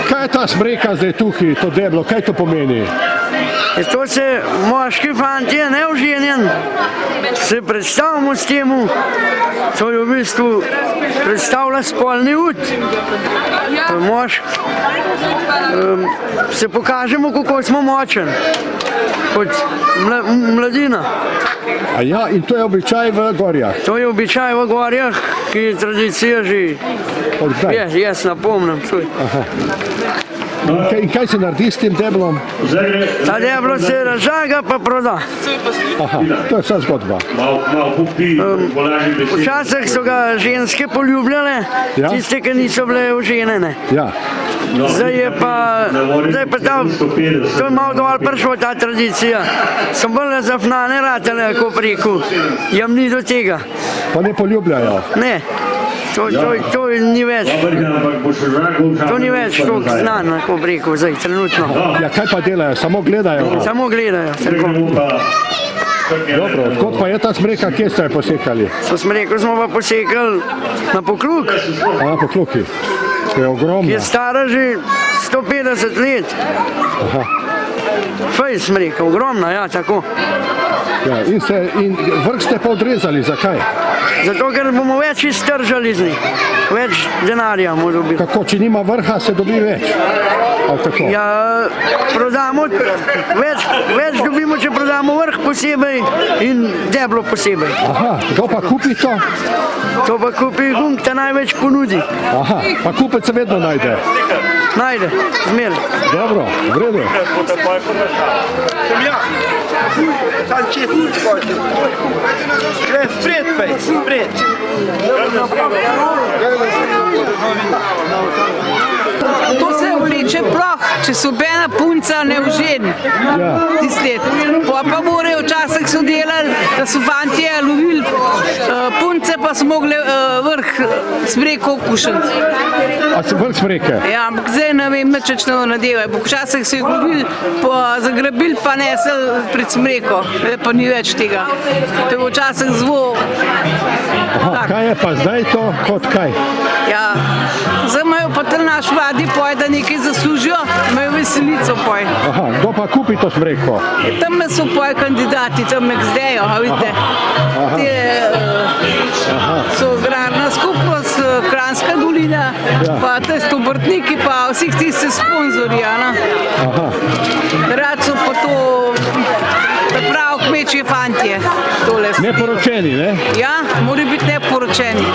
Kaj je ta smreka zdaj tukaj, to deblo, kaj to pomeni? To se moški fantje neoženjen se predstavimo s temu, to je v bistvu predstavlja spolni ud. Se pokažemo, kako smo močen, kot mladina. A ja, in to je običaj v Gorjah? To je običaj v Gorjah, ki je tradicija že. Od kdaj? Jaz napomnim. In kaj se naredi s tem deblom? Ta deblo se razžaga pa proda. Aha, to je vsa zgodba. Včasih so ga ženske poljubljale, tiste, ki niso bile oženjene. Ja. Zdaj je pa to je malo dol prišlo ta tradicija. So bolj zafnane ratele, ko preko, jam ni do tega. Pa ne poljubljajo? Ne. To ni več. To ni več toliko znano, ko preko zdaj, trenutno. Ja, kaj pa delajo? Samo gledajo? Samo gledajo. Dobro, odkot pa je ta smreka, kje ste jo posekali? To smreko smo pa posekali na Pokluk. Na Pokluki. To je ogromno. Je stara že 150 let. Aha. Fej smreka, ogromna, ja, tako. Ja, in vrh ste pa odrezali, zakaj? Zato, ker bomo več iztržali z njih. Več denarja bomo dobili. Kako, če nima vrha, se dobi več? Ja, prodamo, več dobimo, če prodamo vrh posebej in deblo posebej. Aha, kdo pa kupi to? To pa kupi gumb, ta največ ponudi. Aha, pa kupec se vedno najde? Najde, zmeraj. Dobro, v redu. Tam čisto skoči. Gre vpred, pej, vpred. To se vleče ploh, če so bena punca neoženi. Pa morajo včasih so delali, da so fantje lovili punce, pa so mogli vrh smreko okušati. A so vrh smreke? Ja, ampak zdaj ne vem, če nadevajo. Včasih so jih lovili, zagrabili pa nesel pred smreko, pa ni več tega. To je včasih zelo. Aha, kaj je pa zdaj to, kot kaj? Ja, zdaj imajo pa tam naš vladi poje, da nekaj zaslužijo, imajo veselico poje. Aha, kdo pa kupi to smreko? Tam so poje kandidati, tam nek zdejo, a vidite. So agrarna skupnost, Kranjska dolina, pa tisto obrtniki, pa vseh tiste sponzorji. Rad so pa to prav kmečje fantje. Neporočeni, ne? Ja, mora biti neporočeni.